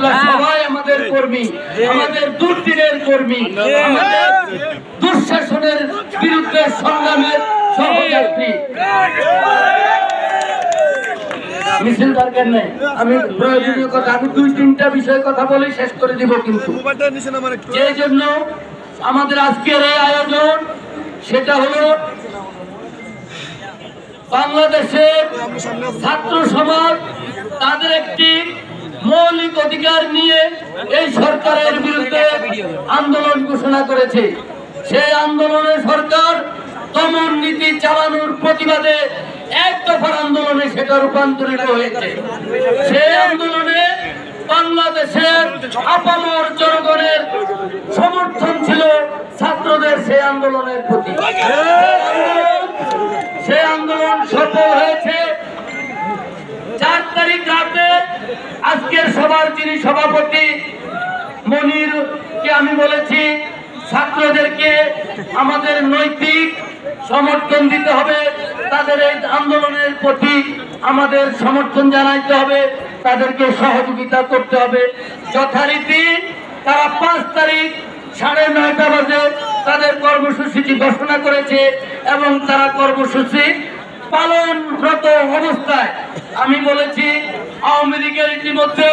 সবাই আমাদের কর্মী, আমাদের দুর্দিনের কর্মী, আমাদের দুঃশাসনের বিরুদ্ধে সংগ্রামের সহযাত্রী। মিছিল দরকার নেই, আমি প্রয়োজনীয় কথা, আমি 2-3টা বিষয়ে কথা বলে শেষ করে দিব। কিন্তু যে জন্য আমাদের আজকের এই আয়োজন, সেটা হলো বাংলাদেশের ছাত্র সমাজ তাদের একটি মৌলিক অধিকার নিয়ে এই সরকারের বিরুদ্ধে আন্দোলন ঘোষণা করেছে। সেই আন্দোলনে সরকার দমন নীতি চালানোর প্রতিবাদে এক দফার আন্দোলনে সেটা রূপান্তরিত হয়েছে। সেই আন্দোলনে বাংলাদেশের আপামর জনগণের সমর্থন ছিল ছাত্রদের সেই আন্দোলনের প্রতি। সেই আন্দোলন সফল হয়েছে। 4 তারিখ রাতে আজকের সভার যিনি সভাপতি মনিরকে আমি বলেছি, ছাত্রদেরকে আমাদের নৈতিক সমর্থন দিতে হবে, তাদের এই আন্দোলনের প্রতি আমাদের সমর্থন জানাইতে হবে, তাদেরকে সহযোগিতা করতে হবে। যথারীতি তারা 5 তারিখ 9:30 বাজে তাদের কর্মসূচিটি ঘোষণা করেছে এবং তারা কর্মসূচি পালনরত অবস্থায় আমি বলেছি আওয়ামী লীগের ইতিমধ্যে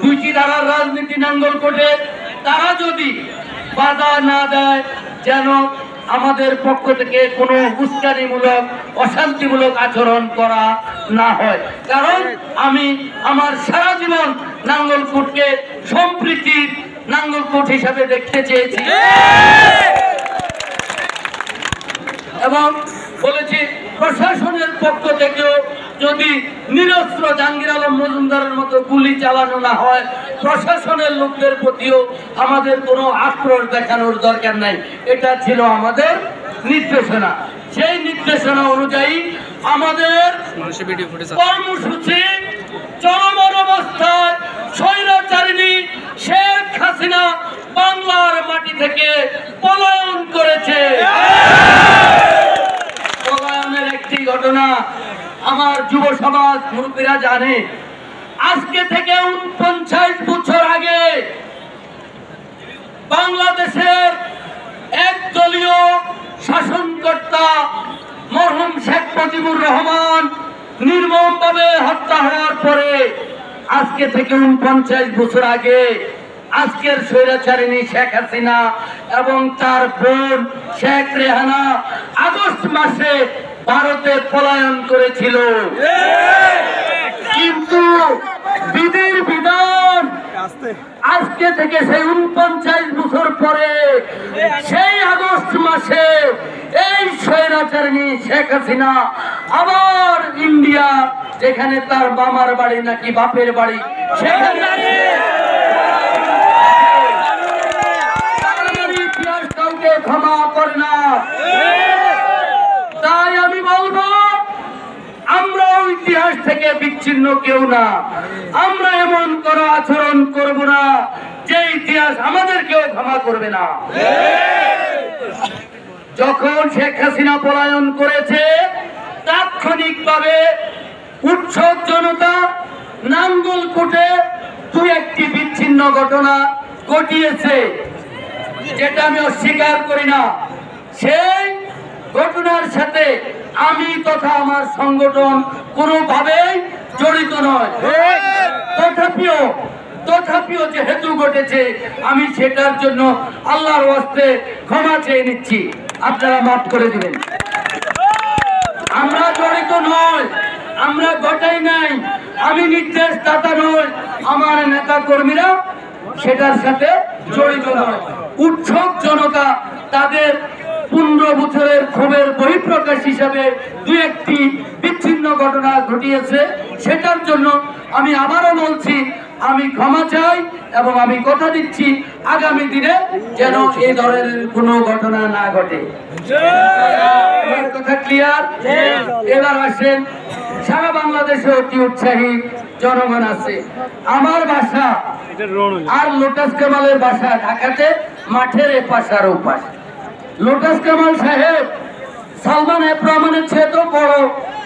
2টি ধারার রাজনীতি নাঙ্গলকোটে, তারা যদি বাধা না দেয় যেন আমাদের পক্ষ থেকে কোনো উস্কানিমূলক অশান্তিমূলক আচরণ করা না হয়। কারণ আমি আমার সারা জীবন নাঙ্গলকোটকে সম্প্রীতির নাঙ্গলকোট হিসাবে দেখতে চেয়েছি এবং বলেছি প্রশাসনের পক্ষ থেকেও যদি নিরস্ত্র জাহাঙ্গীর আলম মজুমদারের মতো গুলি চালানো না হয়, প্রশাসনের লোকদের প্রতিও আমাদের কোনো আক্রোশ দেখানোর দরকার নাই। এটা ছিল আমাদের নির্দেশনা। সেই নির্দেশনা অনুযায়ী আমাদের কর্মসূচি চরম অবস্থায় স্বৈরাচারিণী শেখ হাসিনা বাংলার মাটি থেকে পলায়ন করেছে। পলায়নের একটি ঘটনা আমার যুব সমাজ মুরব্বীরা জানে। আজকে থেকে 49 বছর আগে বাংলাদেশের একদলীয় শাসনকর্তা মরহুম শেখ মুজিবুর রহমান নির্মমভাবে হত্যা হওয়ার পরে আজকে থেকে 49 বছর আগে আজকের স্বৈরাচারিণী শেখ হাসিনা এবং তার বোন শেখ রেহানা আগস্ট মাসে ভারতে পলায়ন করেছিল। কিন্তু বিধির বিধান আজকে থেকে সেই 49 বছর পরে সেই আগস্ট মাসে এই স্বৈরাচারিণী শেখ হাসিনা আবার ইন্ডিয়া, যেখানে তার মামার বাড়ি নাকি বাপের বাড়ি, সেখানে ইতিহাস কাউকে ক্ষমা করে না। তাই আমি বলবো আমরা ইতিহাস থেকে বিচ্ছিন্ন কেউ না, আমরা এমন কোনো আচরণ করব না যে ইতিহাস আমাদেরকেও ক্ষমা করবে না। যখন শেখ হাসিনা পলায়ন করেছে তাৎক্ষণিকভাবে উৎসব জনতা নাঙ্গলকোটে 2-1টি বিচ্ছিন্ন ঘটনা ঘটিয়েছে, যেটা আমি অস্বীকার করি না। সেই ঘটনার সাথে আমি তথা আমার সংগঠন কোনোভাবেই জড়িত নয়। তথাপিও যেহেতু ঘটেছে আমি সেটার জন্য আল্লাহর ওয়াস্তে ক্ষমা চেয়ে নিচ্ছি, আপনারা মাফ করে দিবেন। আমরা জড়িত নয়, আমরা ঘটাই নাই, আমি নির্দেশদাতা নই, আমার নেতা কর্মীরা সেটার সাথে জড়িত নয়। উৎসব জনতা তাদের 15 বছরের ক্ষোভের বহিঃপ্রকাশ হিসাবে 2-1টি বিচ্ছিন্ন ঘটনা ঘটিয়েছে, সেটার জন্য আমি আবারও বলছি আমি ক্ষমা চাই এবং আমি কথা দিচ্ছি আগামী দিনে যেন এই ধরনের কোনো ঘটনা না ঘটে। কথা ক্লিয়ার? এবার আসেন, সারা বাংলাদেশে অতি উৎসাহী জনগণ আছে। আমার বাসা আর লোটাস কামালের বাসা ঢাকাতে মাঠের এপাশ আর ওপাশ। লোটাস কামাল সাহেব সালমান এফ রহমানের চেয়ে তো বড়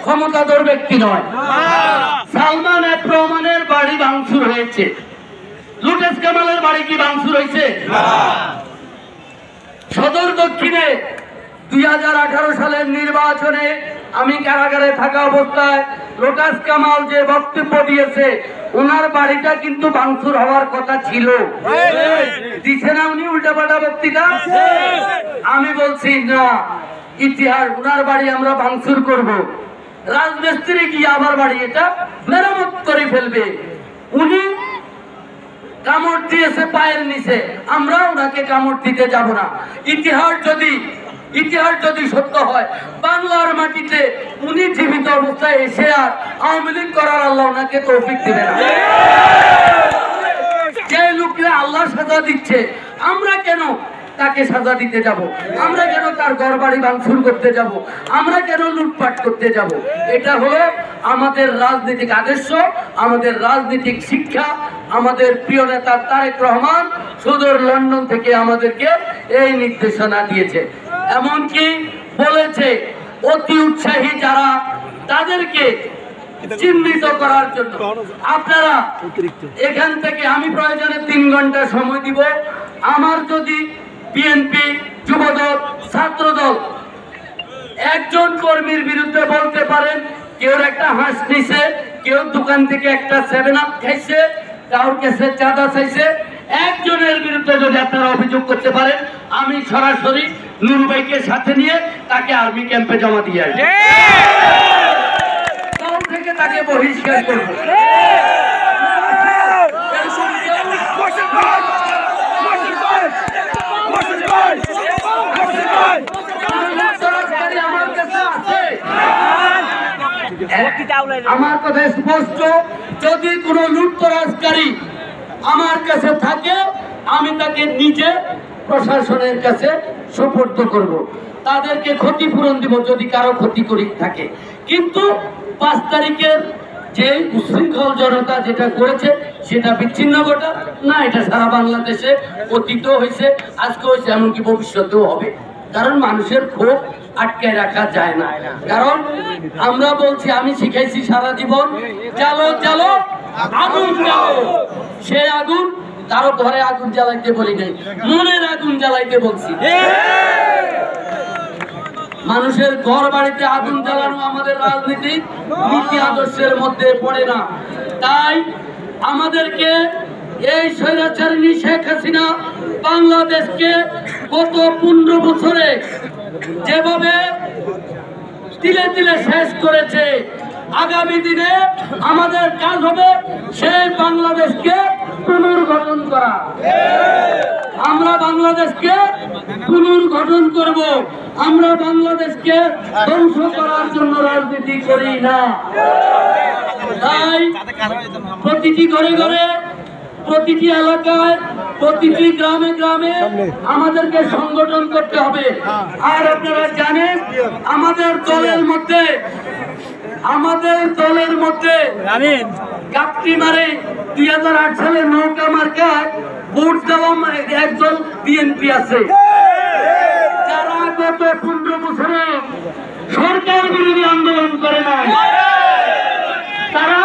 ক্ষমতাধর ব্যক্তি নয়। সালমান এফ রহমানের বাড়ি ভাঙচুর হয়েছে, লুটেস কামালের বাড়ি কি ভাঙচুর হয়েছে? সদর দক্ষিণে 2018 সালের নির্বাচনে আমি কারাগারে থাকা অবস্থায় লুটেস কামাল যে বক্তব্য দিয়েছে, ওনার বাড়িটা কিন্তু ভাঙচুর হওয়ার কথা ছিল। দিছে না উনি উল্টাপাল্টা বক্তৃতা? আমি বলছি না, ইতিহাস ওনার বাড়ি আমরা ভাঙচুর করব। রাজমিস্ত্রি গিয়ে আমার বাড়ি এটা মেরামত করে ফেলবে। উনি কামড় দিয়েছে পায়ের নিচে, আমরা ওনাকে কামড় দিতে যাব না। ইতিহাস যদি সত্য হয়, বাংলার মাটিতে উনি জীবিত অবস্থায় এসে আর আওয়ামী লীগ করার আল্লাহ ওনাকে তৌফিক দিবে না। যে লোকরা আল্লাহ সাজা দিচ্ছে, আমরা কেন তাকে সাজা দিতে যাব? আমরা কেন তার ঘর বাড়ি ভাঙচুর করতে যাব? আমরা কেন লুটপাট করতে যাব? এটা হলো আমাদের রাজনৈতিক আদর্শ, আমাদের রাজনৈতিক শিক্ষা। আমাদের প্রিয় নেতা তারেক রহমান সুদূর লন্ডন থেকে আমাদেরকে এই নির্দেশনা দিয়েছে। এমনকি বলেছে অতি উৎসাহী যারা, তাদেরকে চিহ্নিত করার জন্য আপনারা এখান থেকে, আমি প্রয়োজনে 3 ঘন্টা সময় দিব। আমার যদি বিএনপি, যুবদল, ছাত্রদল একজন কর্মীর বিরুদ্ধে বলতে পারেন, কেউ একটা হাঁস নিছে, কেউ দোকান থেকে একটা 7 আপ খাইছে, কারোর কাছে চাঁদা চাইছে, একজনের বিরুদ্ধে যদি আপনারা অভিযোগ করতে পারেন, আমি সরাসরি নুরু ভাইকে সাথে নিয়ে তাকে আর্মি ক্যাম্পে জমা দিয়ে আসবো। কাল থেকে তাকে বহিষ্কার করবো। আমার কথা স্পষ্ট, যদি কোন লুটতরাজকারী আমার কাছে থাকে, আমি তাকে নিজে প্রশাসনের কাছে সুপর্দ করব, তাদেরকে ক্ষতিপূরণ দিব যদি কারো ক্ষতি করে থাকে। কিন্তু 5 তারিখের যে উশৃঙ্খল জনতা যেটা করেছে, সেটা বিচ্ছিন্ন ঘটা না, এটা সারা বাংলাদেশে অতীতও হয়েছে, আজকে হয়েছে, এমনকি ভবিষ্যতেও হবে। কারণ মানুষের ক্ষোভ আটকায় রাখা যায় না। কারণ আমরা বলছি, আমি শিখাইছি সারা জীবন, জ্বালো জ্বালো আগুন জ্বালো। সে আগুন কারো ঘরে আগুন জ্বালাইতে বলি নাই, মনের আগুন জ্বালাইতে বলছি। মানুষের ঘর বাড়িতে আগুন জ্বালানো আমাদের রাজনীতিক নীতি আদর্শের মধ্যে পড়ে না। তাই আমাদেরকে এই স্বৈরাচারিণী শেখ হাসিনা বাংলাদেশকে গত 15 বছরে যেভাবে তিলে তিলে শেষ করেছে, আগামী দিনে আমাদের কাজ হবে সেই বাংলাদেশকে পুনর্গঠন করা। আমরা বাংলাদেশকে পুনর্গঠন করব, আমরা বাংলাদেশকে ধ্বংস করার জন্য রাজনীতি করি না। তাই প্রতিটি ঘরে ঘরে, প্রতিটি এলাকায়, প্রতিটি গ্রামে গ্রামে আমাদেরকে সংগঠন করতে হবে। আর আপনারা জানেন, আমাদের দলের মধ্যে কাপটি মারে 2008 সালে নৌকা মার্কায় ভোট দেওয়া একজন বিএনপি আছে, যারা গত 15 বছরে সরকার বিরোধী আন্দোলন করে নাই, তারা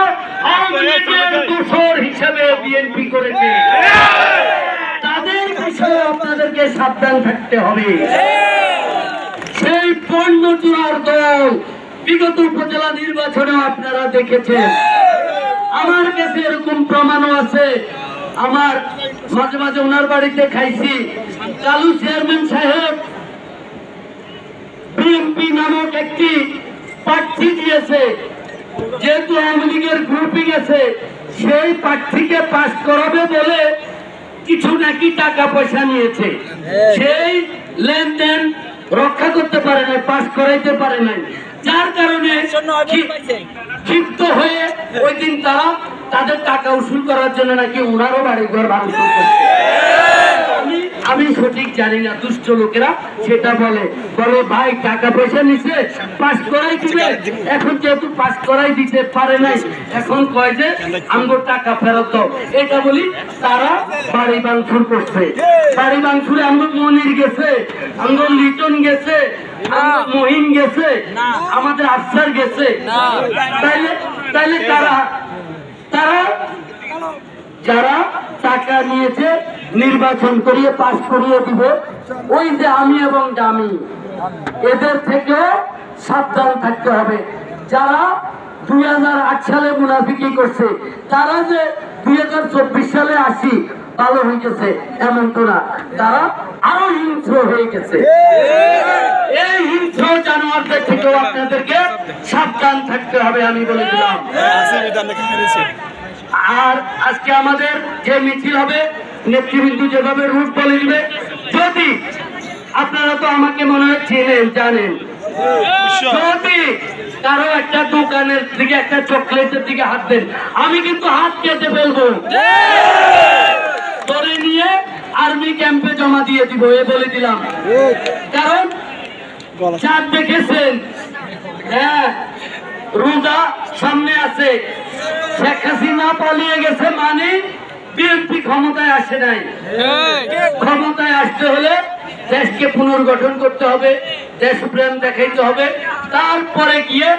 দোষর হিসাবে বিএনপি করেছে। তাদের বিষয়ে আপনাদেরকে সাবধান থাকতে হবে। সেই পণ্যচূড়ার দল বিগত উপজেলা নির্বাচনে আপনারা দেখেছেন। আমার কাছে এরকম প্রমাণও আছে। আমার মাঝে মাঝে ওনার বাড়িতে খাইছি, চালু চেয়ারম্যান সাহেব বিএনপি নামক একটি প্রার্থী দিয়েছে, যেহেতু আওয়ামী লীগের গ্রুপিং আছে, সেই প্রার্থীকে পাস করাবে বলে কিছু নাকি টাকা পয়সা নিয়েছে। সেই লেনদেন রক্ষা করতে পারে নাই, পাস করাইতে পারে নাই, যার কারণে ক্ষিপ্ত হয়ে ওই দিন তারা তাদের টাকা উসুল করার জন্য নাকি ওনারও বাড়ি ঘর ভাঙচুর করছে। আমি সঠিক জানি না, দুষ্ট লোকেরা সেটা বলে ভাই টাকা পয়সা নিছে, পাস করাই দিবে। এখন যেহেতু পাস করাই দিতে পারে নাই, এখন কয় যে আমগো টাকা ফেরত দাও, এটা বলি তারা বাড়ি ভাঙচুর করছে। বাড়ি ভাঙচুরে আমগো মনির গেছে, আমগো লিটন গেছে, মহিন গেছে, আমাদের আফসার গেছে। তাইলে তারা যারা টাকা নিয়েছে নির্বাচন করিয়ে পাশ করিয়ে দিবে, ওই যে আমি এবং ডামি, এদের থেকে সাবধান থাকতে হবে। যারা 2008 সালে মুনাফিকি করছে, তারা যে 2024 সালে আসি ভালো হয়ে গেছে এমন তো না, তারা আরো হিংস্র হয়ে গেছে। এই হিংস্র জানোয়ারদের থেকেও আপনাদেরকে সাবধান থাকতে হবে, আমি বলে দিলাম। আর আজকে আমাদের যে মিছিল হবে, নেতৃবৃন্দ যেভাবে রুট বলে দিবে, যদি আপনারা তো আমাকে মনে হয় চেনেন, জানেন, যদি কারো একটা দোকানের দিকে একটা চকলেটের দিকে হাত দেন, আমি কিন্তু হাত কেটে ফেলবো, ধরে নিয়ে আর্মি ক্যাম্পে জমা দিয়ে দিব, এ বলে দিলাম। কারণ চাঁদ দেখেছেন, হ্যাঁ, রোজা সামনে আছে, শেখ হাসিনা পালিয়ে গেছে মানে বিএনপি ক্ষমতায় আসে নাই। ক্ষমতায় আসতে হলে দেশকে পুনর্গঠন করতে হবে, দেশপ্রেম দেখাইতে হবে, তারপরে গিয়ে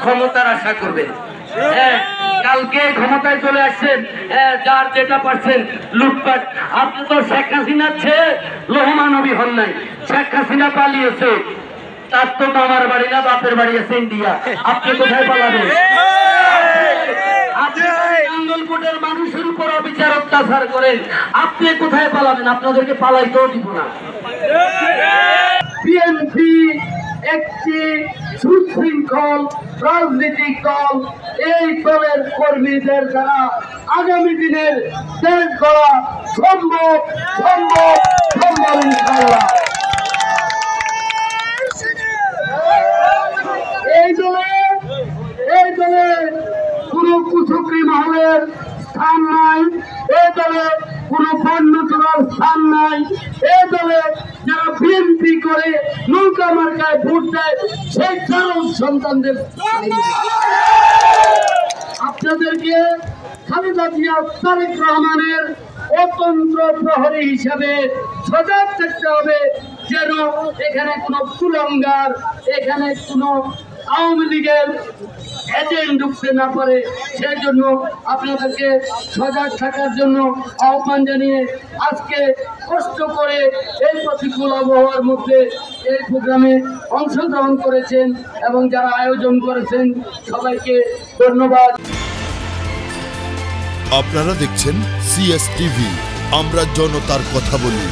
ক্ষমতার আশা করবে। হ্যাঁ, কালকে ক্ষমতায় চলে আসছেন, যার যেটা পারছেন লুটপাট। আপনি তো শেখ হাসিনার চেয়ে লোহমানবী হন নাই। শেখ হাসিনা পালিয়েছে, তার তো মামার বাড়ি না বাপের বাড়ি আছে ইন্ডিয়া, আপনি কোথায় পালাবেন? নাঙ্গলকোটের মানুষের উপর অবিচার অত্যাচার করেন, আপনি কোথায় পালাবেন? আপনাদেরকে পালাইতেও দিব না। বিএনপি একটি সুশৃঙ্খল রাজনৈতিক দল। এই দলের কর্মীদের দ্বারা আগামী দিনের দেশ গড়া সম্ভব সম্ভব সম্ভব ইনশাআল্লাহ। এই দলে কোন কুচক্রী মহলের স্থান নাই, এই দলে কোন পণ্য চলার স্থান নাই, এই দলে যারা বিএনপি করে নৌকা মার্কায় ভোট দেয় সেই কারণ সন্তানদের। আপনাদেরকে খালেদা জিয়া তারেক রহমানের অতন্ত্র প্রহরী হিসাবে সজাগ থাকতে হবে, যেন এখানে কোনো কুলঙ্গার, এখানে কোনো আওয়ামী লীগের এজেন্ট ঢুকতে না পারে। সেই জন্য আপনাদেরকে সজাগ থাকার জন্য আহ্বান জানিয়ে আজকে কষ্ট করে এই প্রতিকূল আবহাওয়ার মধ্যে এই প্রোগ্রামে অংশগ্রহণ করেছেন এবং যারা আয়োজন করেছেন সবাইকে ধন্যবাদ। আপনারা দেখছেন CS টিভি, আমরা জনতার কথা বলি।